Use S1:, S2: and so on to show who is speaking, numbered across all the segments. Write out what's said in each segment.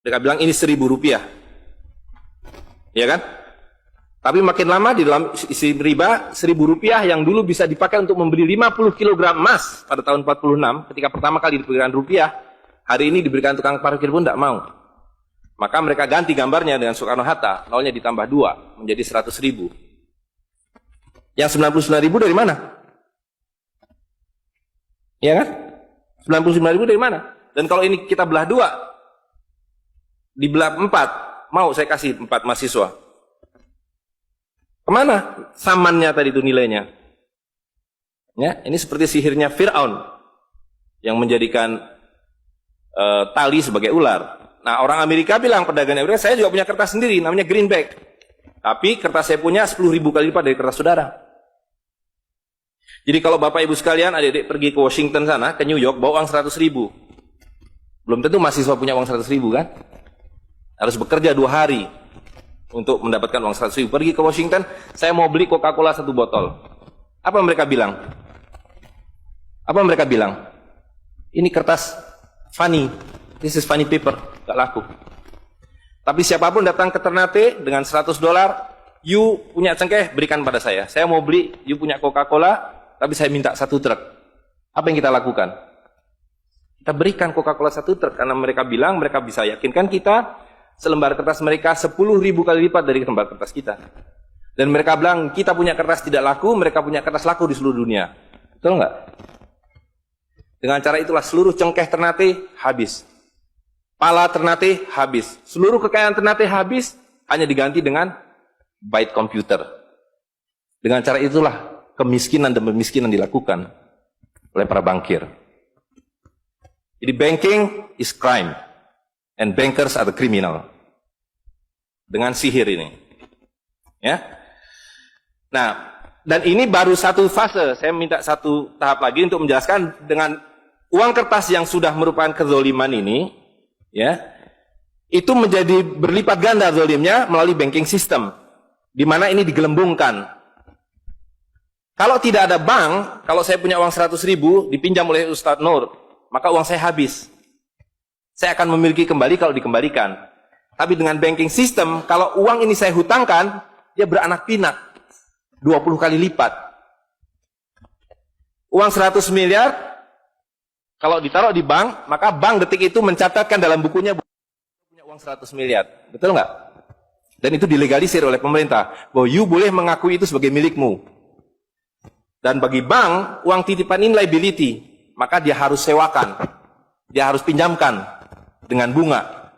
S1: Mereka bilang ini Rp1.000. Ya kan? Tapi makin lama di dalam isi riba, Rp1.000 yang dulu bisa dipakai untuk membeli 50 kg emas pada tahun 46, ketika pertama kali diberikan rupiah, hari ini diberikan tukang parkir pun tidak mau. Maka mereka ganti gambarnya dengan Soekarno-Hatta, nolnya ditambah 2, menjadi 100.000. Yang 99.000 dari mana? Ya kan? 99.000 dari mana? Dan kalau ini kita belah 2, dibelah 4, mau saya kasih 4 mahasiswa. Kemana samannya tadi itu nilainya? Ya, ini seperti sihirnya Fir'aun yang menjadikan tali sebagai ular. Nah, orang Amerika bilang, pedagang Amerika, saya juga punya kertas sendiri, namanya greenback. Tapi kertas saya punya 10.000 kali lipat dari kertas saudara. Jadi kalau Bapak Ibu sekalian, adik-adik pergi ke Washington sana, ke New York, bawa uang 100.000. Belum tentu mahasiswa punya uang 100.000 kan? Harus bekerja 2 hari untuk mendapatkan uang 100.000. Pergi ke Washington, saya mau beli Coca-Cola 1 botol. Apa mereka bilang? Apa mereka bilang? Ini kertas funny. This is funny paper. Gak laku. Tapi siapapun datang ke Ternate dengan $100, you punya cengkeh, berikan pada saya. Saya mau beli, you punya Coca-Cola, tapi saya minta 1 truk. Apa yang kita lakukan? Kita berikan Coca-Cola 1 truk, karena mereka bilang, mereka bisa yakinkan kita, selembar kertas mereka 10.000 kali lipat dari lembar kertas kita. Dan mereka bilang, kita punya kertas tidak laku, mereka punya kertas laku di seluruh dunia. Betul nggak? Dengan cara itulah seluruh cengkeh Ternate habis. Pala Ternate habis. Seluruh kekayaan Ternate habis, hanya diganti dengan byte komputer. Dengan cara itulah kemiskinan dan pemiskinan dilakukan oleh para bankir. Jadi banking is crime. And bankers are the criminal. Dengan sihir ini. Ya. Nah, dan ini baru satu fase. Saya minta satu tahap lagi untuk menjelaskan dengan uang kertas yang sudah merupakan kezoliman ini, ya, itu menjadi berlipat ganda zolimnya melalui banking system, di mana ini digelembungkan. Kalau tidak ada bank, kalau saya punya uang 100.000 dipinjam oleh Ustadz Nur, maka uang saya habis. Saya akan memiliki kembali kalau dikembalikan. Tapi dengan banking system, kalau uang ini saya hutangkan, dia beranak pinak 20 kali lipat. Uang 100 miliar kalau ditaruh di bank, maka bank detik itu mencatatkan dalam bukunya punya uang 100 miliar. Betul nggak? Dan itu dilegalisir oleh pemerintah, bahwa you boleh mengakui itu sebagai milikmu. Dan bagi bank, uang titipan ini liability, maka dia harus sewakan, dia harus pinjamkan dengan bunga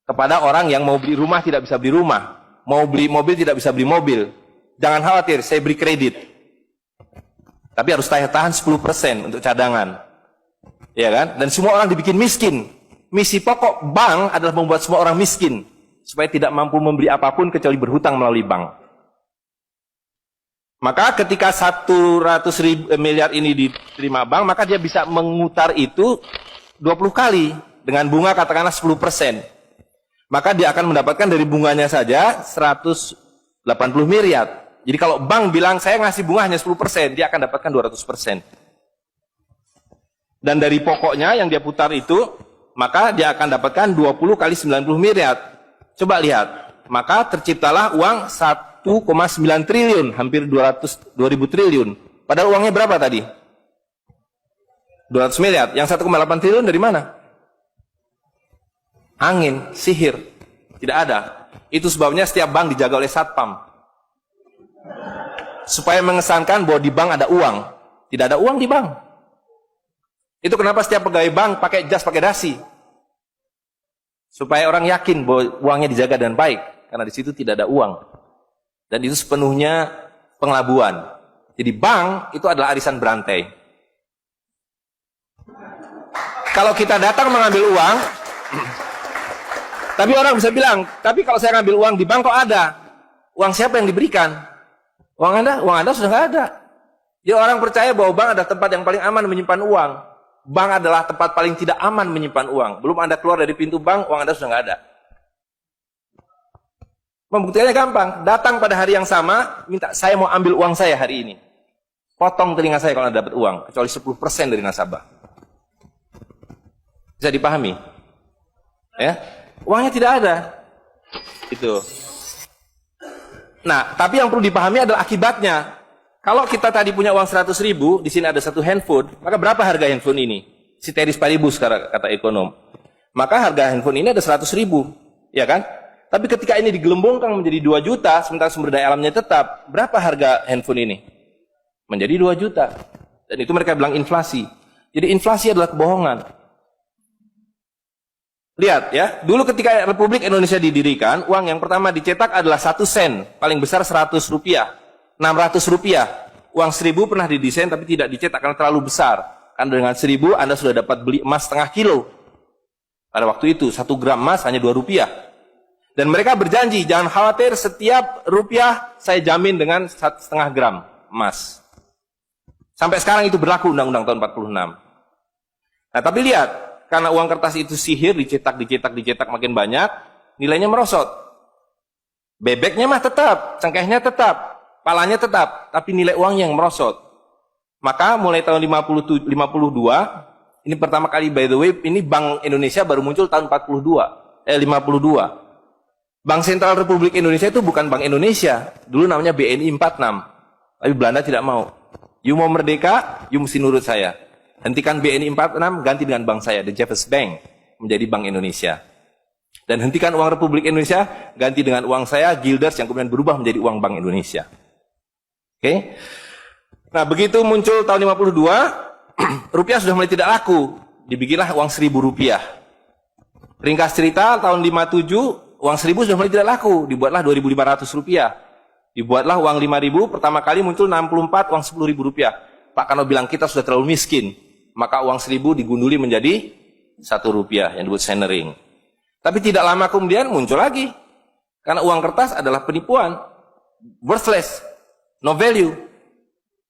S1: kepada orang yang mau beli rumah tidak bisa beli rumah, mau beli mobil tidak bisa beli mobil. Jangan khawatir, saya beri kredit, tapi harus tahan 10% untuk cadangan, ya kan? Dan semua orang dibikin miskin. Misi pokok bank adalah membuat semua orang miskin supaya tidak mampu membeli apapun kecuali berhutang melalui bank. Maka ketika 100 miliar ini diterima bank, maka dia bisa mengutar itu 20 kali dengan bunga katakanlah 10%. Maka dia akan mendapatkan dari bunganya saja 180 miliar. Jadi kalau bank bilang saya ngasih bunga hanya 10%, dia akan dapatkan 200%. Dan dari pokoknya yang dia putar itu, maka dia akan dapatkan 20 kali 90 miliar. Coba lihat, maka terciptalah uang 1,9 triliun, hampir 2.000 triliun. Padahal uangnya berapa tadi? 200 miliar. Yang 1,8 triliun dari mana? Angin, sihir. Tidak ada. Itu sebabnya setiap bank dijaga oleh satpam. Supaya mengesankan bahwa di bank ada uang. Tidak ada uang di bank. Itu kenapa setiap pegawai bank pakai jas, pakai dasi. Supaya orang yakin bahwa uangnya dijaga dengan baik. Karena di situ tidak ada uang. Dan itu sepenuhnya pengelabuan. Jadi bank itu adalah arisan berantai. Kalau kita datang mengambil uang, tapi orang bisa bilang, tapi kalau saya ngambil uang di bank kok ada? Uang siapa yang diberikan? Uang Anda sudah nggak ada. Jadi orang percaya bahwa bank adalah tempat yang paling aman menyimpan uang. Bank adalah tempat paling tidak aman menyimpan uang. Belum Anda keluar dari pintu bank, uang Anda sudah nggak ada. Membuktikannya gampang. Datang pada hari yang sama, minta saya mau ambil uang saya hari ini. Potong telinga saya kalau Anda dapat uang, kecuali 10% dari nasabah. Bisa dipahami? Ya. Uangnya tidak ada. Itu. Nah, tapi yang perlu dipahami adalah akibatnya. Kalau kita tadi punya uang 100.000, di sini ada satu handphone, maka berapa harga handphone ini? Ceteris paribus kata ekonom. Maka harga handphone ini ada 100.000, ya kan? Tapi ketika ini digelembungkan menjadi 2 juta, sementara sumber daya alamnya tetap, berapa harga handphone ini? Menjadi 2 juta. Dan itu mereka bilang inflasi. Jadi inflasi adalah kebohongan. Lihat ya, dulu ketika Republik Indonesia didirikan, uang yang pertama dicetak adalah 1 sen, paling besar 100 rupiah, 600 rupiah. Uang 1000 pernah didesain tapi tidak dicetak karena terlalu besar. Karena dengan 1000 Anda sudah dapat beli emas setengah kilo. Pada waktu itu, 1 gram emas hanya 2 rupiah. Dan mereka berjanji, jangan khawatir, setiap rupiah saya jamin dengan 1,5 gram emas. Sampai sekarang itu berlaku Undang-Undang tahun 46. Nah, tapi lihat, karena uang kertas itu sihir, dicetak makin banyak, nilainya merosot. Bebeknya mah tetap, cengkehnya tetap, palanya tetap, tapi nilai uang yang merosot. Maka mulai tahun 52, ini pertama kali by the way, ini Bank Indonesia baru muncul tahun 52. Bank Sentral Republik Indonesia itu bukan Bank Indonesia, dulu namanya BNI 46. Tapi Belanda tidak mau. You mau merdeka, you mesti nurut saya. Hentikan BNI 46, ganti dengan bank saya, The Jeffers Bank, menjadi Bank Indonesia. Dan hentikan uang Republik Indonesia, ganti dengan uang saya, Guilders, yang kemudian berubah menjadi uang Bank Indonesia. Oke? Nah, begitu muncul tahun 52, rupiah sudah mulai tidak laku. Dibikinlah uang 1.000 rupiah. Ringkas cerita, tahun 57, uang 1.000 sudah mulai tidak laku. Dibuatlah 2.500 rupiah. Dibuatlah uang 5.000, pertama kali muncul 64, uang 10.000 rupiah. Pak Karno bilang kita sudah terlalu miskin. Maka uang 1.000 digunduli menjadi 1 rupiah yang disebut centering. Tapi tidak lama kemudian muncul lagi. Karena uang kertas adalah penipuan. Worthless. No value.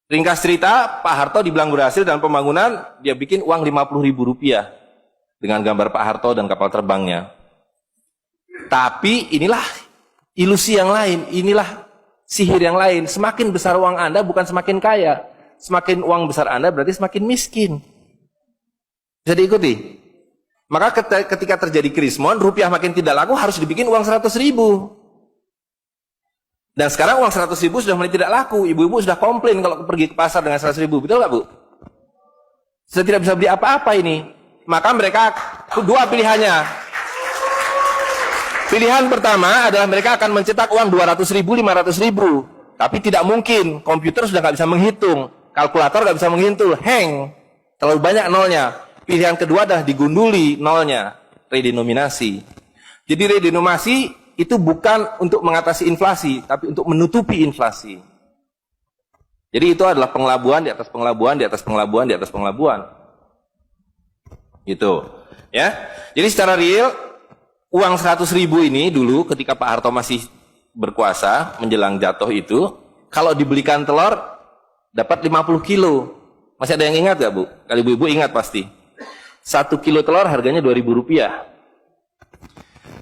S1: Ringkas cerita, Pak Harto dibilang berhasil dalam pembangunan, dia bikin uang 50.000 rupiah. Dengan gambar Pak Harto dan kapal terbangnya. Tapi inilah ilusi yang lain. Inilah sihir yang lain. Semakin besar uang Anda bukan semakin kaya. Semakin uang besar Anda berarti semakin miskin. Bisa diikuti? Maka ketika terjadi krismon, rupiah makin tidak laku, harus dibikin uang 100.000. Dan sekarang uang 100.000 sudah mulai tidak laku. Ibu-ibu sudah komplain kalau pergi ke pasar dengan 100.000. Betul nggak, Bu? Sudah tidak bisa beli apa-apa ini. Maka mereka dua pilihannya. Pilihan pertama adalah mereka akan mencetak uang 200.000, 500.000. Tapi tidak mungkin. Komputer sudah nggak bisa menghitung. Kalkulator nggak bisa menghitung. Hang. Terlalu banyak nolnya. Pilihan kedua adalah digunduli nolnya, redenominasi. Jadi redenominasi itu bukan untuk mengatasi inflasi, tapi untuk menutupi inflasi. Jadi itu adalah pengelabuan di atas pengelabuan, di atas pengelabuan, di atas pengelabuan. Gitu. Ya. Jadi secara real, uang 100.000 ini dulu ketika Pak Harto masih berkuasa, menjelang jatuh itu, kalau dibelikan telur, dapat 50 kilo. Masih ada yang ingat gak, Bu? Kalau ibu-ibu ingat pasti. 1 kilo telur harganya 2.000 rupiah.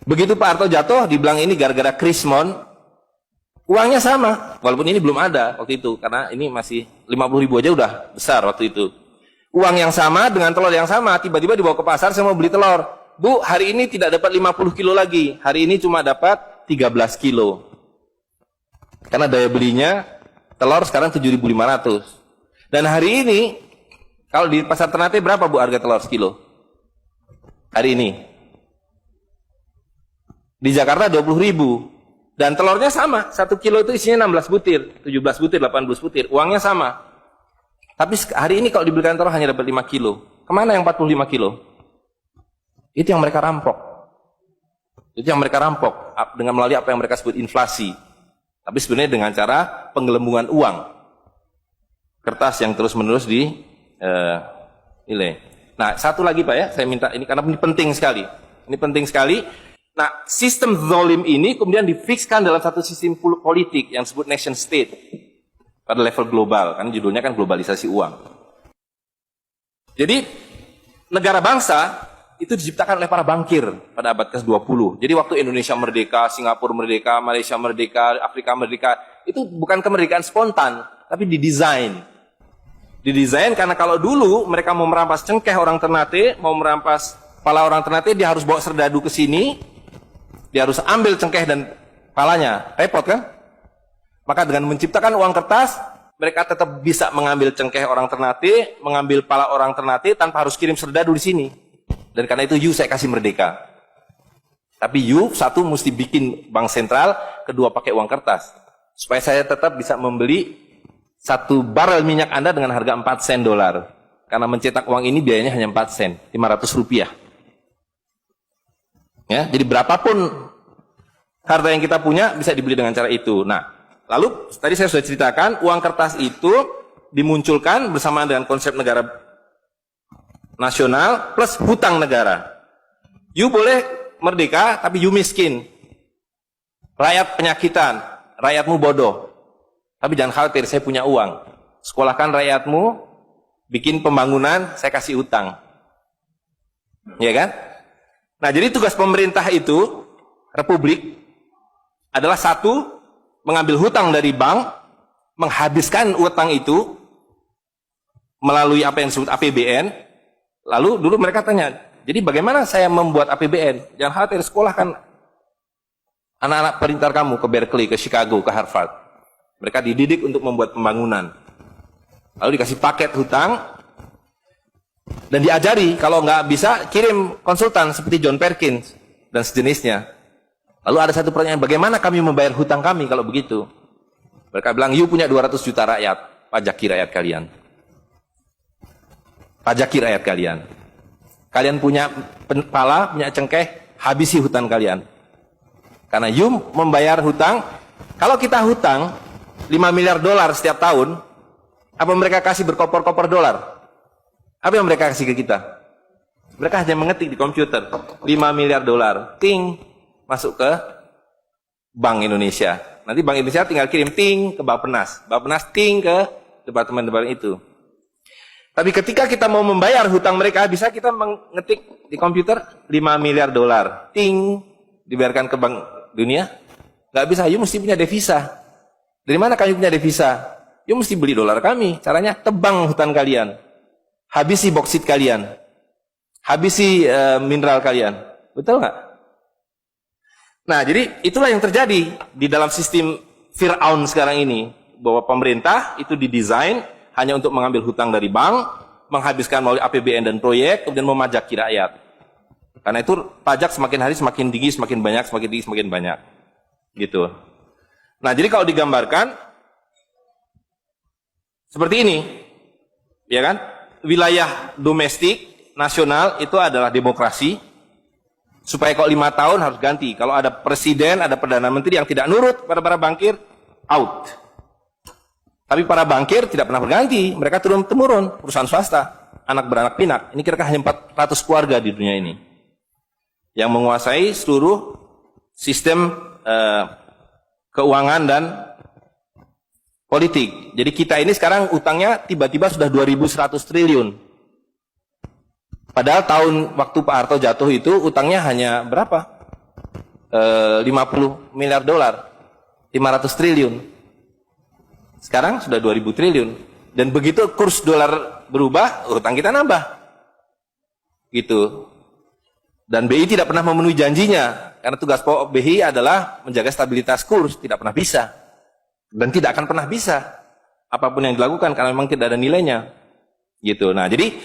S1: Begitu Pak Harto jatuh, dibilang ini gara-gara krismon, uangnya sama. Walaupun ini belum ada waktu itu, karena ini masih 50.000 aja udah besar waktu itu. Uang yang sama dengan telur yang sama, tiba-tiba dibawa ke pasar, saya mau beli telur. Bu, hari ini tidak dapat 50 kilo lagi. Hari ini cuma dapat 13 kilo. Karena daya belinya, telur sekarang 7.500. Dan hari ini, kalau di pasar Ternate berapa, Bu, harga telur sekilo? Hari ini. Di Jakarta 20.000. Dan telurnya sama. 1 kilo itu isinya 16 butir, 17 butir, 18 butir. Uangnya sama. Tapi hari ini kalau dibelikan telur hanya dapat 5 kilo. Kemana yang 45 kilo? Itu yang mereka rampok. Itu yang mereka rampok. Dengan melalui apa yang mereka sebut inflasi. Tapi sebenarnya dengan cara penggelembungan uang. Kertas yang terus-menerus nilai. Nah, satu lagi Pak ya, saya minta ini karena ini penting sekali. Ini penting sekali. Nah, sistem zalim ini kemudian difikskan dalam satu sistem politik yang disebut nation state pada level global, kan judulnya kan globalisasi uang. Jadi negara bangsa itu diciptakan oleh para bankir pada abad ke-20. Jadi waktu Indonesia merdeka, Singapura merdeka, Malaysia merdeka, Afrika merdeka, itu bukan kemerdekaan spontan, tapi didesain. Didesain karena kalau dulu mereka mau merampas cengkeh orang Ternate, mau merampas kepala orang Ternate, dia harus bawa serdadu ke sini, Dia harus ambil cengkeh dan palanya. Repot kan? Maka dengan menciptakan uang kertas, mereka tetap bisa mengambil cengkeh orang Ternate, mengambil pala orang Ternate tanpa harus kirim serdadu di sini. Dan karena itu saya kasih merdeka. Tapi satu mesti bikin bank sentral, kedua pakai uang kertas. Supaya saya tetap bisa membeli 1 barel minyak Anda dengan harga 4 sen dolar. Karena mencetak uang ini biayanya hanya 4 sen, 500 rupiah. Ya, jadi berapapun harta yang kita punya bisa dibeli dengan cara itu. Nah, lalu tadi saya sudah ceritakan uang kertas itu dimunculkan bersamaan dengan konsep negara nasional plus hutang negara. You boleh merdeka tapi you miskin. Rakyat penyakitan, rakyatmu bodoh. Tapi jangan khawatir, saya punya uang. Sekolahkan rakyatmu, bikin pembangunan, saya kasih hutang. Ya kan? Nah, jadi tugas pemerintah itu, republik, adalah satu, mengambil hutang dari bank, menghabiskan utang itu melalui apa yang disebut APBN. Lalu dulu mereka tanya, jadi bagaimana saya membuat APBN? Jangan khawatir, sekolahkan anak-anak perintar kamu ke Berkeley, ke Chicago, ke Harvard. Mereka dididik untuk membuat pembangunan. Lalu dikasih paket hutang dan diajari kalau nggak bisa kirim konsultan seperti John Perkins dan sejenisnya. Lalu ada satu pertanyaan, bagaimana kami membayar hutang kami kalau begitu? Mereka bilang, you punya 200 juta rakyat, pajaki rakyat kalian. Pajaki rakyat kalian. Kalian punya pala, punya cengkeh, habisi hutang kalian. Karena you membayar hutang, kalau kita hutang 5 miliar dolar setiap tahun, apa mereka kasih berkoper-koper dolar? Apa yang mereka kasih ke kita? Mereka hanya mengetik di komputer, 5 miliar dolar, ting, masuk ke Bank Indonesia. Nanti Bank Indonesia tinggal kirim ting ke Bappenas. Bappenas ting ke departemen-departemen itu. Tapi ketika kita mau membayar hutang mereka, bisa kita mengetik di komputer 5 miliar dolar. Ting, dibiarkan ke Bank Dunia? Nggak bisa, you mesti punya devisa. Dari mana kami punya devisa? You mesti beli dolar kami. Caranya tebang hutan kalian. Habisi boksit kalian. Habisi mineral kalian. Betul nggak? Nah, jadi itulah yang terjadi di dalam sistem Fir'aun sekarang ini. Bahwa pemerintah itu didesain hanya untuk mengambil hutang dari bank, menghabiskan melalui APBN dan proyek, kemudian memajaki rakyat. Karena itu pajak semakin hari semakin tinggi, semakin banyak, semakin tinggi, semakin banyak. Gitu. Nah, jadi kalau digambarkan seperti ini, ya kan? Wilayah domestik nasional itu adalah demokrasi. Supaya kalau 5 tahun harus ganti. Kalau ada presiden, ada perdana menteri yang tidak nurut pada para bankir, out. Tapi para bankir tidak pernah berganti. Mereka turun-temurun, perusahaan swasta, anak beranak pinak. Ini kira-kira hanya 400 keluarga di dunia ini yang menguasai seluruh sistem keuangan dan politik. Jadi kita ini sekarang utangnya tiba-tiba sudah 2.100 triliun. Padahal tahun waktu Pak Harto jatuh itu utangnya hanya berapa? 50 miliar dolar, 500 triliun. Sekarang sudah 2.000 triliun. Dan begitu kurs dolar berubah, utang kita nambah. Gitu. Dan BI tidak pernah memenuhi janjinya, karena tugas pokok BI adalah menjaga stabilitas kurs, tidak pernah bisa. Dan tidak akan pernah bisa. Apapun yang dilakukan, karena memang tidak ada nilainya. Gitu. Nah, jadi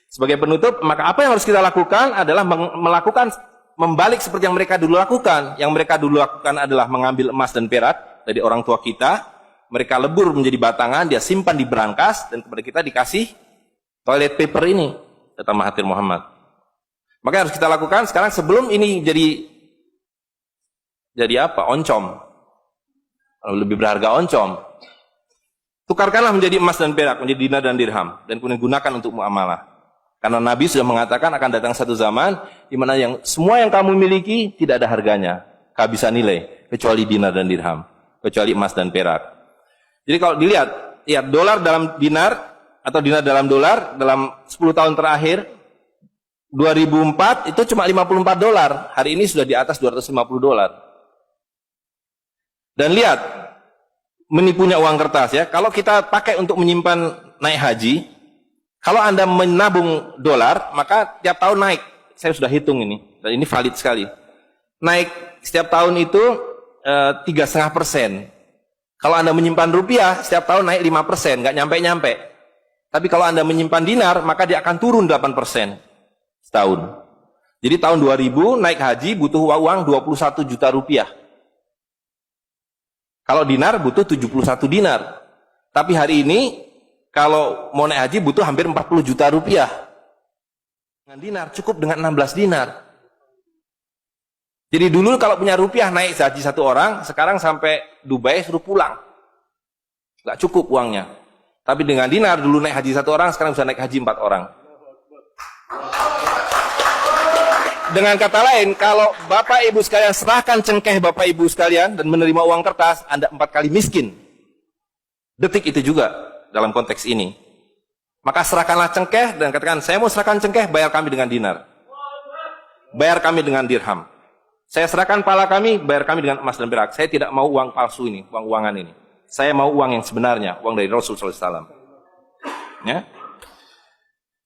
S1: sebagai penutup, maka apa yang harus kita lakukan adalah membalik seperti yang mereka dulu lakukan. Yang mereka dulu lakukan adalah mengambil emas dan perak dari orang tua kita, mereka lebur menjadi batangan, dia simpan di berangkas, dan kepada kita dikasih toilet paper ini, kata Mahathir Muhammad. Maka yang harus kita lakukan sekarang sebelum ini jadi apa? Oncom. Lebih berharga oncom. Tukarkanlah menjadi emas dan perak, menjadi dinar dan dirham, dan kemudian gunakan untuk muamalah. Karena Nabi sudah mengatakan akan datang satu zaman di mana semua yang kamu miliki tidak ada harganya, kehabisan nilai, kecuali dinar dan dirham, kecuali emas dan perak. Jadi kalau dilihat, ya dolar dalam dinar atau dinar dalam dolar dalam 10 tahun terakhir 2004 itu cuma 54 dolar, hari ini sudah di atas 250 dolar. Dan lihat, menipunya uang kertas ya. Kalau kita pakai untuk menyimpan naik haji, kalau Anda menabung dolar, maka tiap tahun naik. Saya sudah hitung ini, dan ini valid sekali. naik setiap tahun itu 3,5%. Kalau Anda menyimpan rupiah, setiap tahun naik 5%, nggak nyampe-nyampe. Tapi kalau Anda menyimpan dinar, maka dia akan turun 8% setahun. Jadi tahun 2000 naik haji butuh uang 21 juta rupiah. Kalau dinar butuh 71 dinar. Tapi hari ini kalau mau naik haji butuh hampir 40 juta rupiah. Dengan dinar cukup dengan 16 dinar. Jadi dulu kalau punya rupiah naik haji satu orang, sekarang sampai Dubai suruh pulang. Nggak cukup uangnya. Tapi dengan dinar dulu naik haji satu orang, sekarang bisa naik haji 4 orang. Dengan kata lain, kalau Bapak Ibu sekalian serahkan cengkeh Bapak Ibu sekalian dan menerima uang kertas, Anda 4 kali miskin. Detik itu juga dalam konteks ini. Maka serahkanlah cengkeh dan katakan, saya mau serahkan cengkeh, bayar kami dengan dinar. Bayar kami dengan dirham. Saya serahkan pala kami, bayar kami dengan emas dan perak. Saya tidak mau uang palsu ini, uang-uangan ini. Saya mau uang yang sebenarnya, uang dari Rasul SAW. Ya,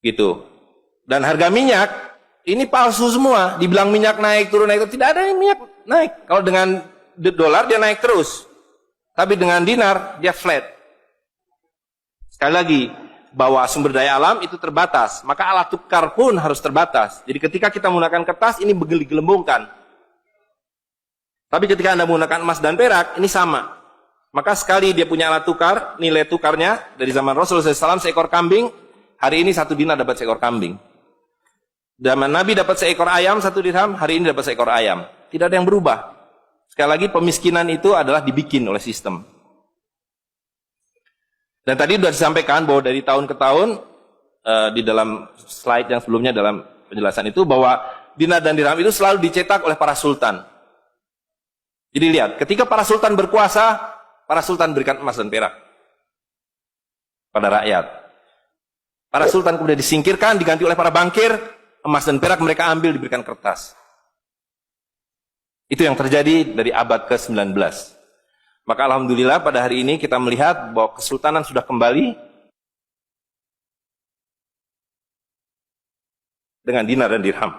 S1: gitu. Dan harga minyak ini palsu semua. Dibilang minyak naik turun naik turun, tidak ada yang minyak naik. Kalau dengan dolar dia naik terus, tapi dengan dinar dia flat. Sekali lagi, bahwa sumber daya alam itu terbatas, maka alat tukar pun harus terbatas. Jadi ketika kita menggunakan kertas ini digelembungkan. Tapi ketika Anda menggunakan emas dan perak, ini sama. Maka sekali dia punya alat tukar, nilai tukarnya dari zaman Rasulullah SAW seekor kambing, hari ini 1 dinar dapat seekor kambing. Zaman Nabi dapat seekor ayam 1 dirham, hari ini dapat seekor ayam. Tidak ada yang berubah. Sekali lagi pemiskinan itu adalah dibikin oleh sistem. Dan tadi sudah disampaikan bahwa dari tahun ke tahun, di dalam slide yang sebelumnya dalam penjelasan itu, bahwa dinar dan dirham itu selalu dicetak oleh para sultan. Jadi lihat, ketika para sultan berkuasa, para sultan berikan emas dan perak pada rakyat. Para sultan kemudian disingkirkan, diganti oleh para bankir, emas dan perak mereka ambil, diberikan kertas. Itu yang terjadi dari abad ke-19. Maka alhamdulillah pada hari ini kita melihat bahwa kesultanan sudah kembali dengan dinar dan dirham.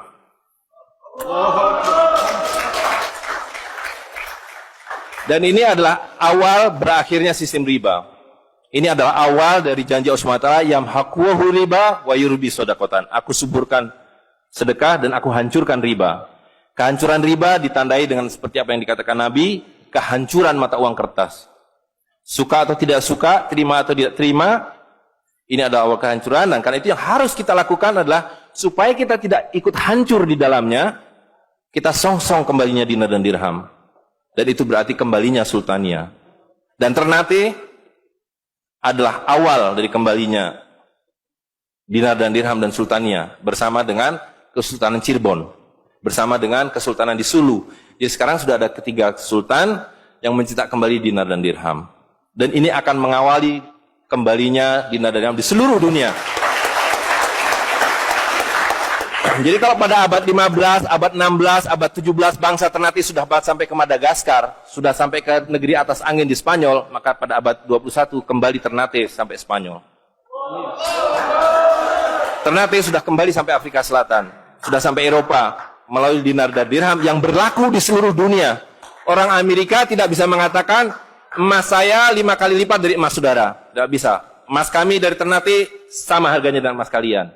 S1: Dan ini adalah awal berakhirnya sistem riba. Ini adalah awal dari janji Allah SWT, yamhaqu riba wa yurbi sodakotan. Aku suburkan sedekah dan aku hancurkan riba. Kehancuran riba ditandai dengan seperti apa yang dikatakan Nabi, kehancuran mata uang kertas. Suka atau tidak suka, terima atau tidak terima, ini adalah awal kehancuran. Dan karena itu yang harus kita lakukan adalah supaya kita tidak ikut hancur di dalamnya, kita songsong kembalinya dinar dan dirham. Dan itu berarti kembalinya sultania. Dan Ternate adalah awal dari kembalinya dinar dan dirham dan sultania bersama dengan Kesultanan Cirebon, bersama dengan Kesultanan di Sulu. Jadi sekarang sudah ada 3 sultan yang mencetak kembali dinar dan dirham. Dan ini akan mengawali kembalinya dinar dan dirham di seluruh dunia. Jadi kalau pada abad 15, abad 16, abad 17 bangsa Ternate sudah sampai ke Madagaskar, sudah sampai ke negeri atas angin di Spanyol, maka pada abad 21 kembali Ternate sampai Spanyol. Ternate sudah kembali sampai Afrika Selatan, sudah sampai Eropa melalui dinar dan dirham yang berlaku di seluruh dunia. Orang Amerika tidak bisa mengatakan emas saya 5 kali lipat dari emas saudara, tidak bisa. Emas kami dari Ternate sama harganya dengan emas kalian.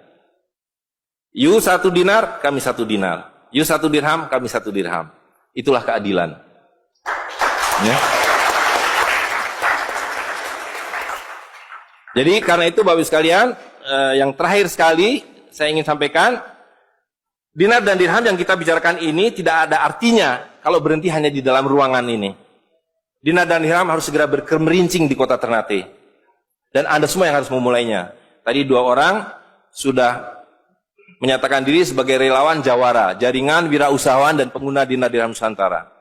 S1: You 1 dinar, kami 1 dinar. You 1 dirham, kami 1 dirham. Itulah keadilan. Ya. Jadi karena itu Bapak Ibu sekalian, yang terakhir sekali saya ingin sampaikan, dinar dan dirham yang kita bicarakan ini tidak ada artinya kalau berhenti hanya di dalam ruangan ini. Dinar dan dirham harus segera berkemerincing di kota Ternate. Dan Anda semua yang harus memulainya. Tadi 2 orang sudah menyatakan diri sebagai relawan Jawara, jaringan wirausahawan dan pengguna dinar dirham Nusantara.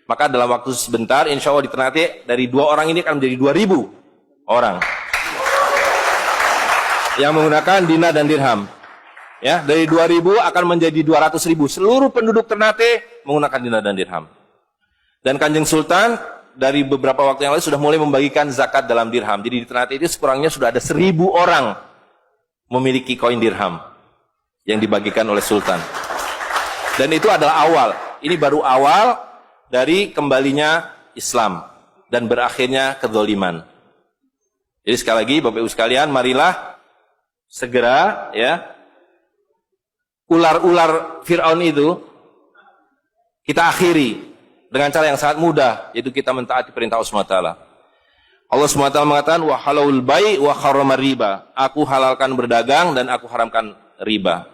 S1: Maka dalam waktu sebentar, insya Allah di Ternate, dari 2 orang ini akan menjadi 2.000 orang yang menggunakan dinar dan dirham. Ya, dari 2.000 akan menjadi 200.000. Seluruh penduduk Ternate menggunakan dinar dan dirham. Dan Kanjeng Sultan dari beberapa waktu yang lalu sudah mulai membagikan zakat dalam dirham. Jadi di Ternate itu sekurangnya sudah ada 1.000 orang memiliki koin dirham yang dibagikan oleh Sultan. Dan itu adalah awal. Ini baru awal dari kembalinya Islam dan berakhirnya kezaliman. Jadi sekali lagi Bapak Ibu sekalian, marilah segera ya ular-ular Fir'aun itu kita akhiri dengan cara yang sangat mudah, yaitu kita mentaati perintah Allah SWT. Allah SWT mengatakan wa halalul bai' wa harramar riba. Aku halalkan berdagang dan aku haramkan riba.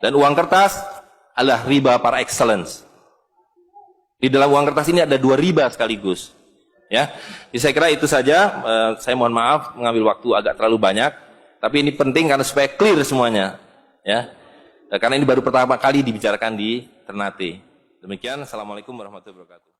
S1: Dan uang kertas adalah riba par excellence. Di dalam uang kertas ini ada 2 riba sekaligus. Ya, jadi saya kira itu saja. Saya mohon maaf mengambil waktu agak terlalu banyak, tapi ini penting karena supaya clear semuanya. Ya, karena ini baru pertama kali dibicarakan di Ternate. Demikian, assalamualaikum warahmatullahi wabarakatuh.